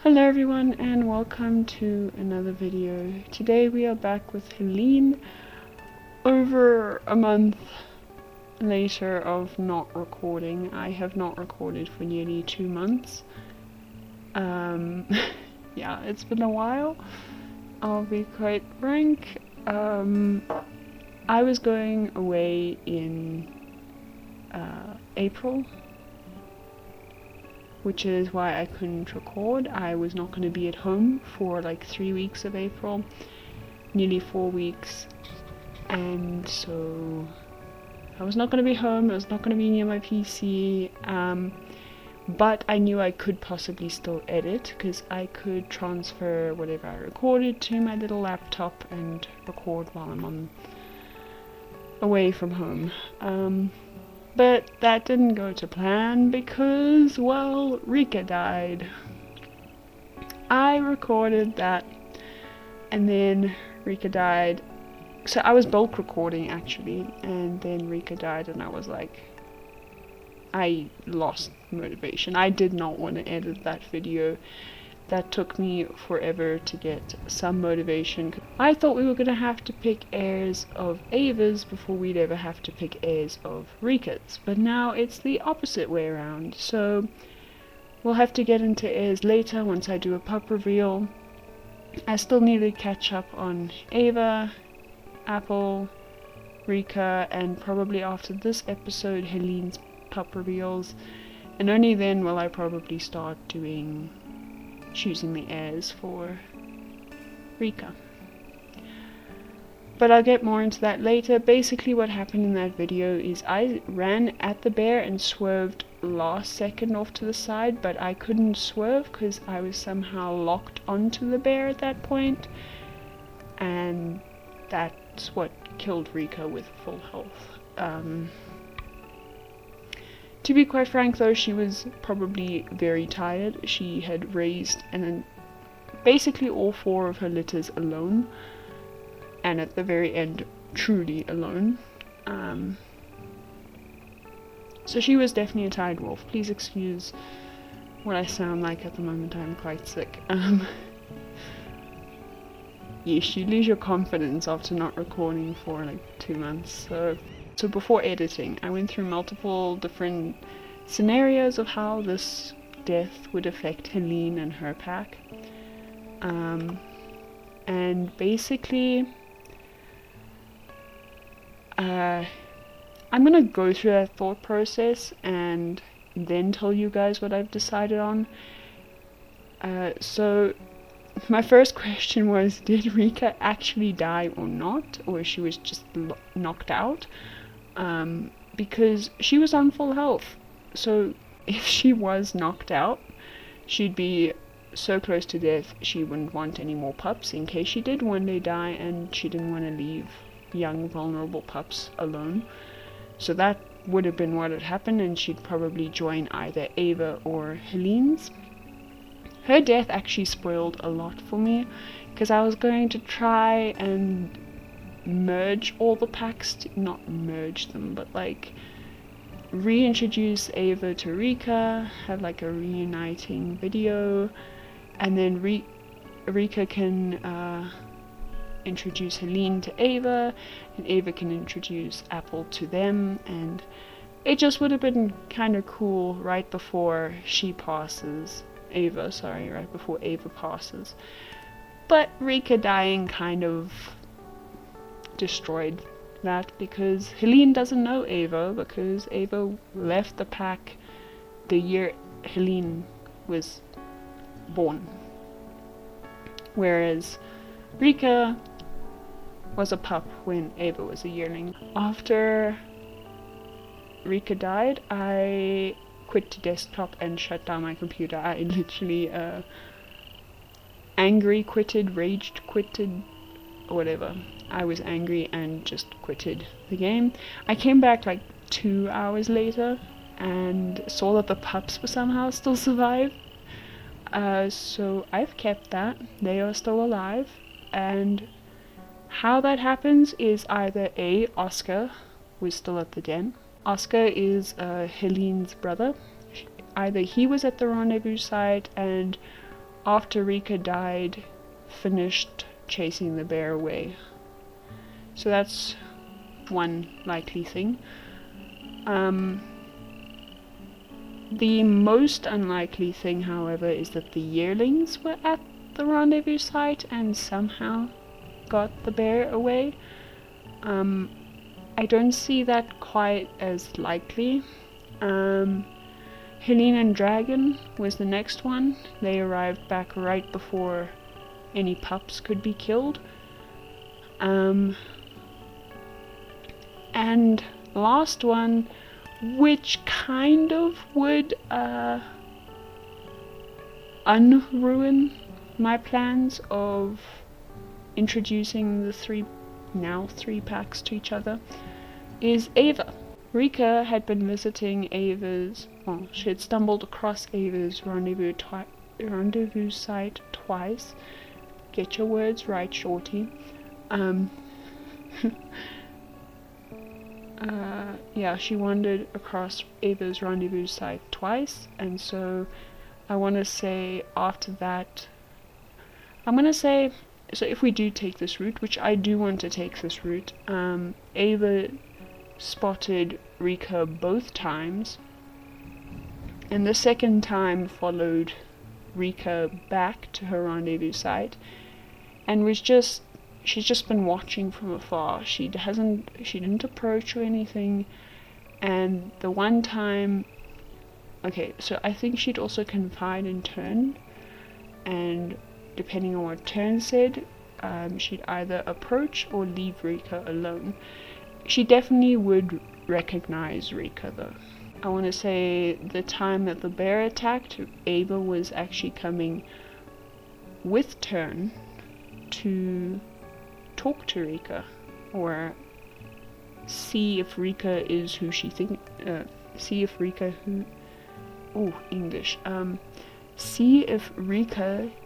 Hello everyone and welcome to another video. Today we are back with Helene over a month later of not recording. I have not recorded for nearly 2 months. Yeah, it's been a while. I'll be quite frank. I was going away in April, which is why I couldn't record. I was not going to be at home for like 3 weeks of April, nearly 4 weeks, and so I was not going to be home, I was not going to be near my PC, but I knew I could possibly still edit, because I could transfer whatever I recorded to my little laptop and record while I'm away from home. But that didn't go to plan because, well, Rika died. I recorded that and then Rika died. So I was bulk recording actually, and then Rika died and I was like, I lost motivation. I did not want to edit that video. That took me forever to get some motivation. I thought we were going to have to pick heirs of Ava's before we'd ever have to pick heirs of Rika's, but now it's the opposite way around, so we'll have to get into heirs later once I do a pup reveal. I still need to catch up on Ava, Apple, Rika, and probably after this episode Helene's pup reveals, and only then will I probably start choosing the heirs for Rika. But I'll get more into that later. Basically what happened in that video is I ran at the bear and swerved last second off to the side, but I couldn't swerve because I was somehow locked onto the bear at that point, and that's what killed Rika with full health. To be quite frank though, she was probably very tired. She had raised basically all 4 of her litters alone, and at the very end truly alone. So she was definitely a tired wolf. Please excuse what I sound like at the moment, I'm quite sick. Yes, you lose your confidence after not recording for like 2 months. So before editing, I went through multiple different scenarios of how this death would affect Helene and her pack. And basically, I'm gonna go through that thought process and then tell you guys what I've decided on. So my first question was, did Rika actually die or not, or she was just knocked out? Because she was on full health, so if she was knocked out, she'd be so close to death she wouldn't want any more pups in case she did one day die, and she didn't want to leave young vulnerable pups alone. So that would have been what had happened, and she'd probably join either Ava or Helene's. Her death actually spoiled a lot for me, because I was going to try and merge all the packs, not merge them, but like reintroduce Ava to Rika, have like a reuniting video, and then Rika can introduce Helene to Ava, and Ava can introduce Apple to them, and it just would have been kind of cool right before right before Ava passes. But Rika dying kind of destroyed that, because Helene doesn't know Ava, because Ava left the pack the year Helene was born, whereas Rika was a pup when Ava was a yearling. After Rika died, I quit the desktop and shut down my computer. I literally angry quitted, raged quitted, whatever. I was angry and just quitted the game. I came back like 2 hours later and saw that the pups were somehow still survived. So I've kept that. They are still alive, and how that happens is either Oscar was still at the den. Oscar is Helene's brother. Either he was at the rendezvous site, and after Rika died, finished chasing the bear away. So that's one likely thing. The most unlikely thing, however, is that the yearlings were at the rendezvous site and somehow got the bear away. I don't see that quite as likely. Helene and Dragon was the next one. They arrived back right before any pups could be killed. And last one, which kind of would unruin my plans of introducing the three packs to each other, is Ava. Rika had been visiting she had stumbled across Ava's rendezvous site twice. Get your words right, shorty. She wandered across Ava's rendezvous site twice, and so I want to say after that, so if we do take this route, which I do want to take this route, Ava spotted Rika both times, and the second time followed Rika back to her rendezvous site, and she's just been watching from afar. She didn't approach or anything. And the one time, so I think she'd also confide in Turn, and depending on what Turn said, she'd either approach or leave Rika alone. She definitely would recognize Rika though. I want to say the time that the bear attacked, Ava was actually coming with Turn to talk to Rika, or see if Rika is who she thinks, see if Rika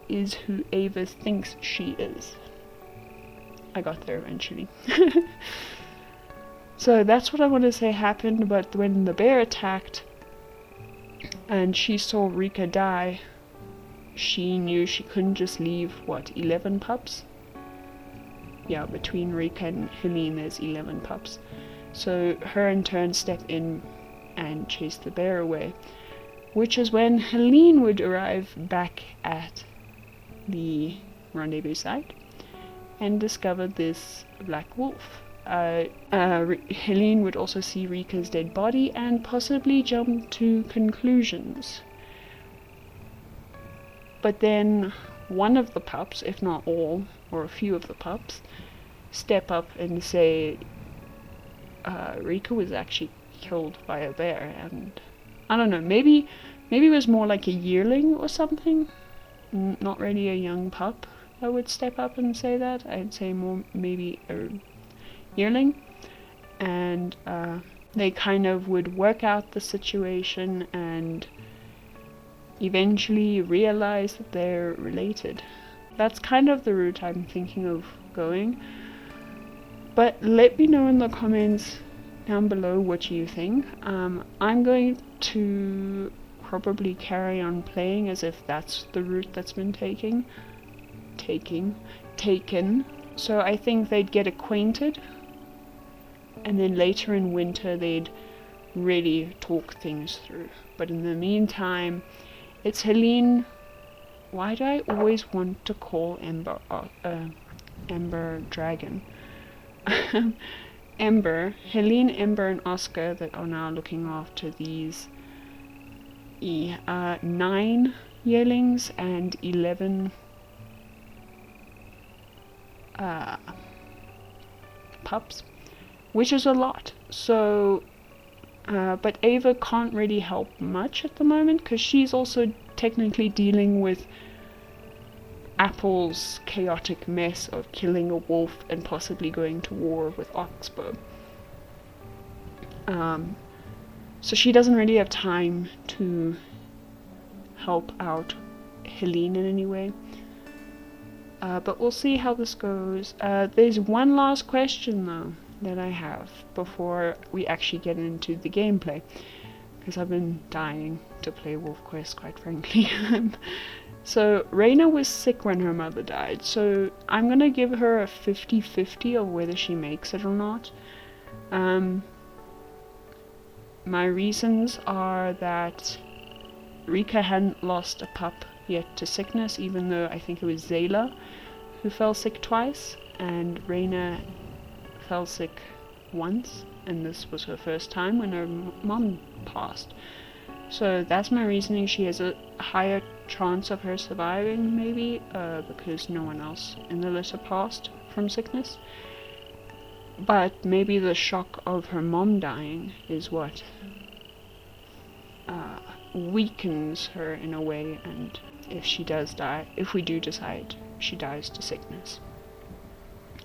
is who Ava thinks she is. I got there eventually. So that's what I want to say happened, but when the bear attacked and she saw Rika die, she knew she couldn't just leave, 11 pups? Yeah, between Rika and Helene there's 11 pups. So her in turn stepped in and chased the bear away, which is when Helene would arrive back at the rendezvous site and discover this black wolf. Helene would also see Rika's dead body and possibly jump to conclusions. But then one of the pups, if not all, or a few of the pups, step up and say Rika was actually killed by a bear, and I don't know, maybe it was more like a yearling or something, not really a young pup that would step up and say that. I'd say more maybe a yearling, and they kind of would work out the situation and eventually realize that they're related. That's kind of the route I'm thinking of going. But let me know in the comments down below what you think. I'm going to probably carry on playing as if that's the route that's been taken. So I think they'd get acquainted, and then later in winter they'd really talk things through. But in the meantime, it's Helene. Why do I always want to call Ember Dragon? Helene, Ember, and Oscar that are now looking after these 9 yearlings and 11 pups, which is a lot. So but Ava can't really help much at the moment because she's also technically dealing with Apple's chaotic mess of killing a wolf and possibly going to war with Oxbow. So she doesn't really have time to help out Helene in any way. But we'll see how this goes. There's one last question though that I have before we actually get into the gameplay, because I've been dying to play WolfQuest, quite frankly. So Reina was sick when her mother died, so I'm gonna give her a 50-50 of whether she makes it or not. My reasons are that Rika hadn't lost a pup yet to sickness, even though I think it was Zayla who fell sick twice, and Reina fell sick once, and this was her first time when her mom passed. So that's my reasoning. She has a higher chance of her surviving, maybe, because no one else in the litter passed from sickness. But maybe the shock of her mom dying is what weakens her in a way, and if she does die, if we do decide she dies to sickness.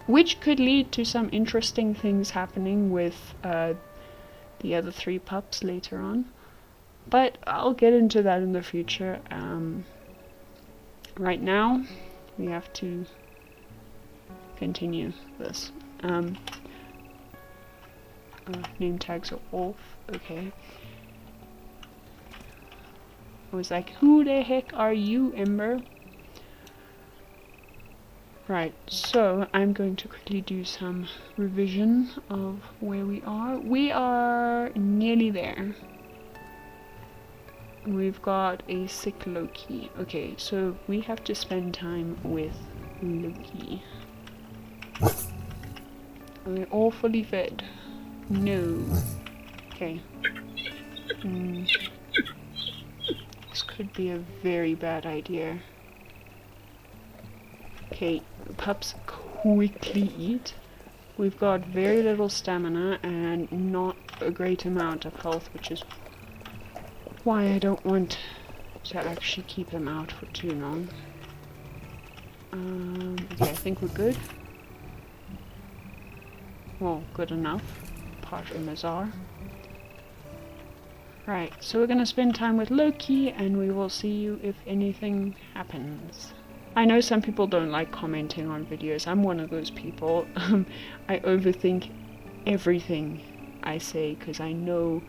Which could lead to some interesting things happening with the other 3 pups later on. But I'll get into that in the future. Right now, we have to continue this. Name tags are off. Okay. I was like, who the heck are you, Ember? Right, so I'm going to quickly do some revision of where we are. We are nearly there. We've got a sick Loki. Okay, so we have to spend time with Loki. Are we all fully fed? No. Okay. This could be a very bad idea. Okay, pups quickly eat. We've got very little stamina and not a great amount of health, which is why I don't want to actually keep him out for too long. Okay, I think we're good. Well, good enough, apart from Azar. Right, so we're gonna spend time with Loki, and we will see you if anything happens. I know some people don't like commenting on videos. I'm one of those people. I overthink everything I say, because I know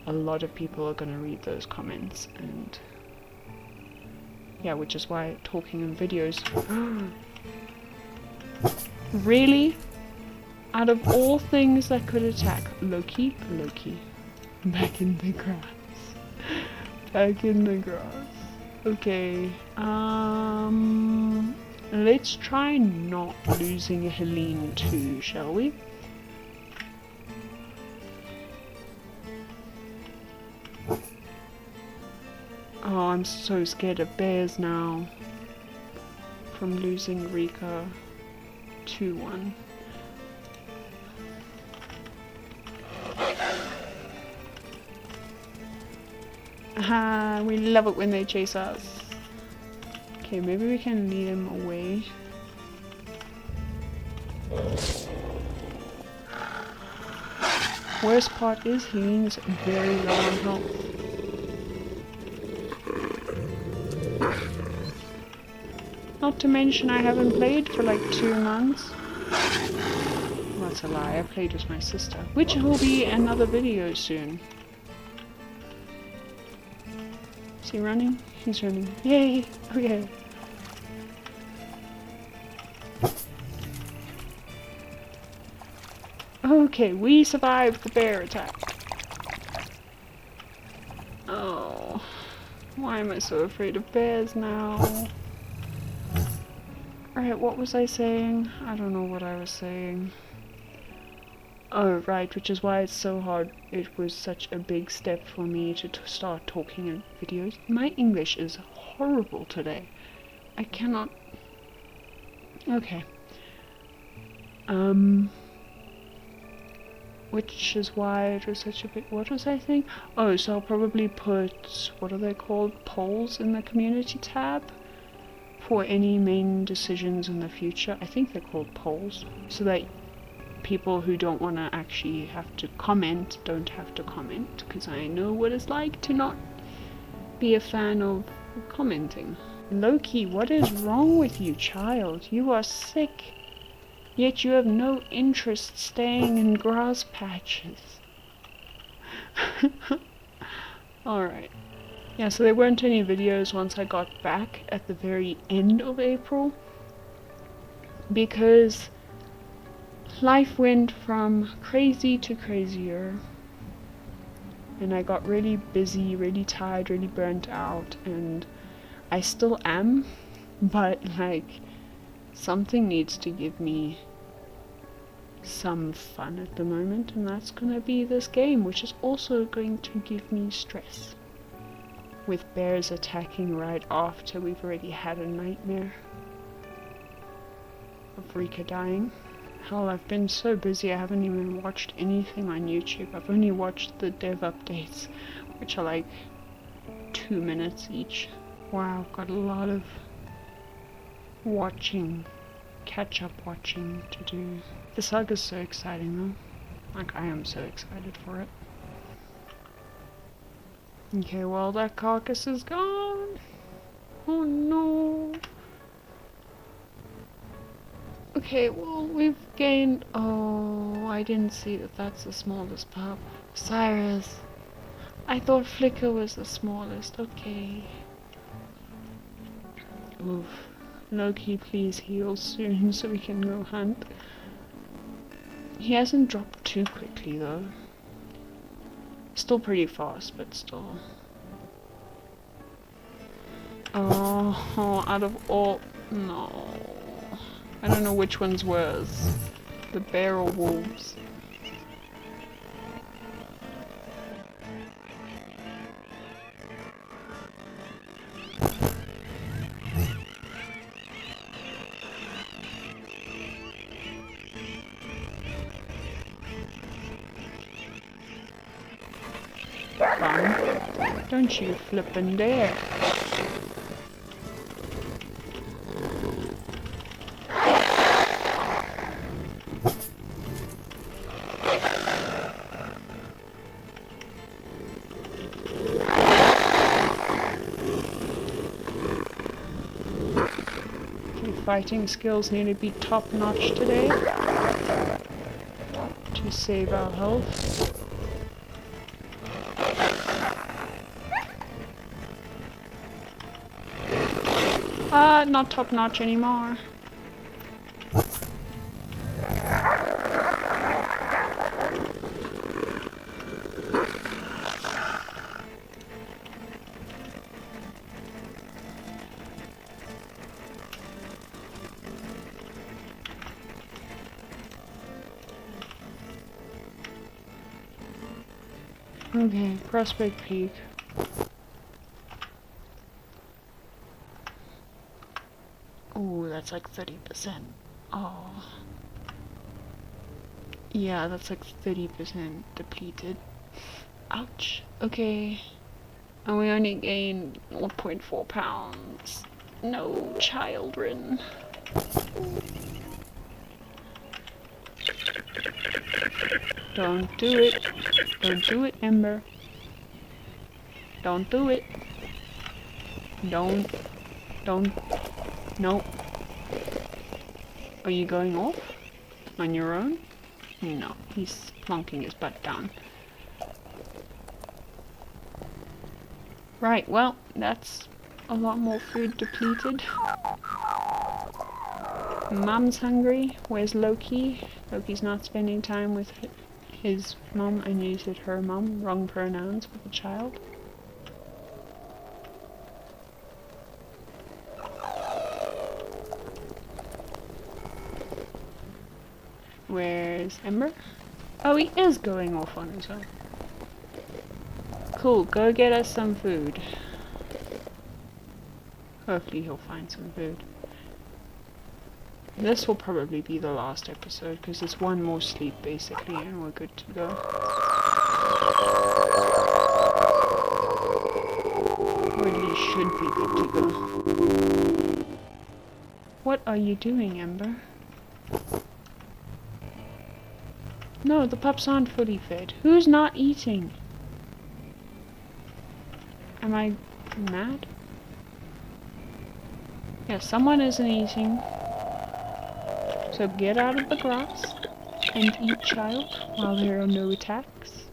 a lot of people are going to read those comments, and yeah, which is why talking in videos. Really? Out of all things that could attack, Loki, back in the grass. Back in the grass. Okay, let's try not losing Helene too, shall we? Oh, I'm so scared of bears now. From losing Rika 2-1. Aha, we love it when they chase us. Okay, maybe we can lead them away. Worst part is Helene's very low on health. Not to mention I haven't played for like 2 months. Well, that's a lie, I played with my sister. Which will be another video soon. Is he running? He's running. Yay! Okay. Okay, we survived the bear attack. Oh. Why am I so afraid of bears now? Alright, what was I saying? I don't know what I was saying. Oh, right, which is why it's so hard. It was such a big step for me to start talking in videos. My English is horrible today. I cannot... Okay. Which is why it was such a big... What was I saying? Oh, so I'll probably put... What are they called? Polls in the community tab? For any main decisions in the future. I think they're called polls. So that people who don't want to actually have to comment don't have to comment, because I know what it's like to not be a fan of commenting. Loki, what is wrong with you, child? You are sick, yet you have no interest staying in grass patches. Alright. Yeah, so there weren't any videos once I got back at the very end of April, because life went from crazy to crazier, and I got really busy, really tired, really burnt out, and I still am, but like something needs to give me some fun at the moment, and that's gonna be this game, which is also going to give me stress, with bears attacking right after we've already had a nightmare of Rika dying. Hell, I've been so busy I haven't even watched anything on YouTube. I've only watched the dev updates, which are like 2 minutes each. Wow, I've got a lot of catch-up watching to do. The saga's so exciting though. Like, I am so excited for it. Okay, well, that carcass is gone. Oh no. Okay, well, we've gained... Oh, I didn't see that that's the smallest pup. Cyrus. I thought Flicker was the smallest. Okay. Oof. Loki, please heal soon so we can go hunt. He hasn't dropped too quickly though. Still pretty fast, but still. Oh, out of all... No. I don't know which one's worse. The bear or wolves. Fun. Don't you flippin' dare. Fighting skills need to be top notch today to save our health. Not top notch anymore. Okay, Prospect Peak. Ooh, that's like 30%. Oh. Yeah, that's like 30% depleted. Ouch. Okay. And we only gained 1.4 pounds. No, children. Don't do it. Don't do it, Ember. Don't do it. Don't. Nope. Are you going off? On your own? No, he's plonking his butt down. Right, well, that's a lot more food depleted. Mom's hungry. Where's Loki? Loki's not spending time with his mom. I knew you said her mom. Wrong pronouns for the child. Where's Ember? Oh, he is going off on his own. Cool, go get us some food. Hopefully he'll find some food. This will probably be the last episode, because it's one more sleep basically and we're good to go. Or at least should be good to go. What are you doing, Ember? No, the pups aren't fully fed. Who's not eating? Am I mad? Yeah, someone isn't eating. So get out of the grass and eat, child, while there are no attacks.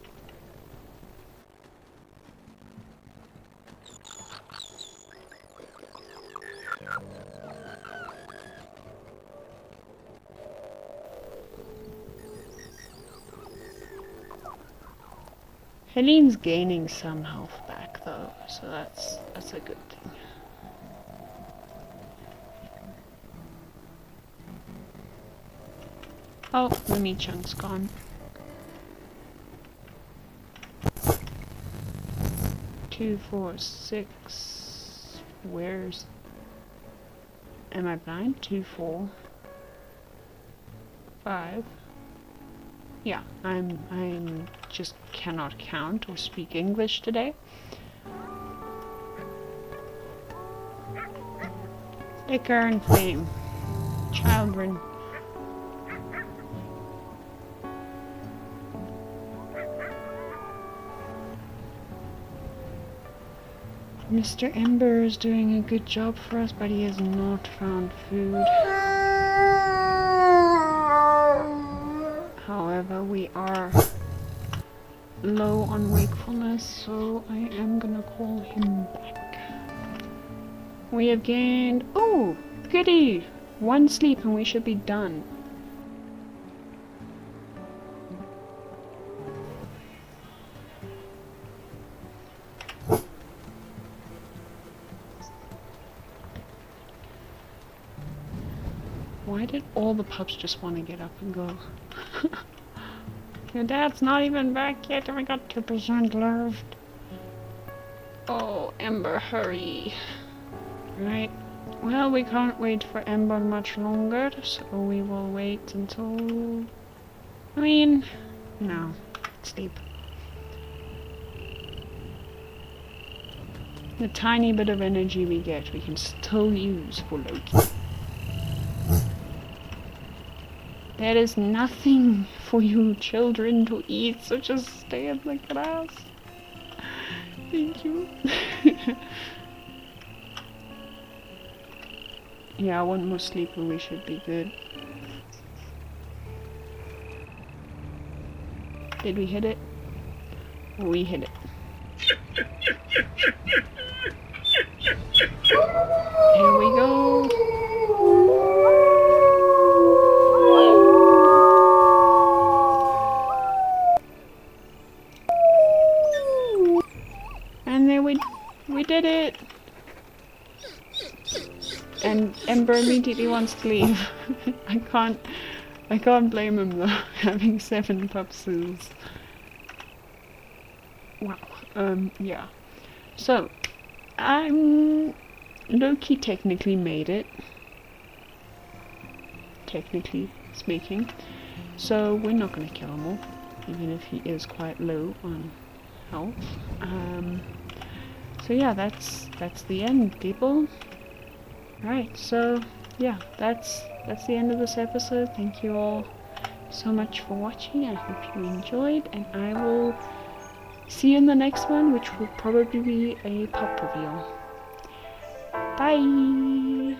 Helene's gaining some health back though, so that's a good thing. Oh, the meat chunk's gone. Two, 4, 6. Where's... Am I blind? 2, 4, 5. Yeah, I'm just cannot count or speak English today. Liquor and flame. Children. Mr. Ember is doing a good job for us, but he has not found food. However, we are low on wakefulness, so I am gonna call him back. We have gained... Oh, goody! 1 sleep and we should be done. Why did all the pups just want to get up and go? Your dad's not even back yet and we got 2% left. Oh, Ember, hurry. Right. Well, we can't wait for Ember much longer, so we will wait until... I mean... No. Sleep. The tiny bit of energy we get, we can still use for Loki. There is nothing for you children to eat, so just stay in the grass. Thank you. Yeah, 1 more sleep and we should be good. Did we hit it? We hit it. Here we go. And then we did it. And Ember immediately wants to leave. I can't blame him though, having 7 pupses. Wow. Yeah. So, Loki technically made it. Technically speaking. So we're not gonna kill him all, even if he is quite low on health. So yeah, that's the end, people. Right, so yeah, that's the end of this episode. Thank you all so much for watching. I hope you enjoyed, and I will see you in the next one, which will probably be a pup reveal. Bye!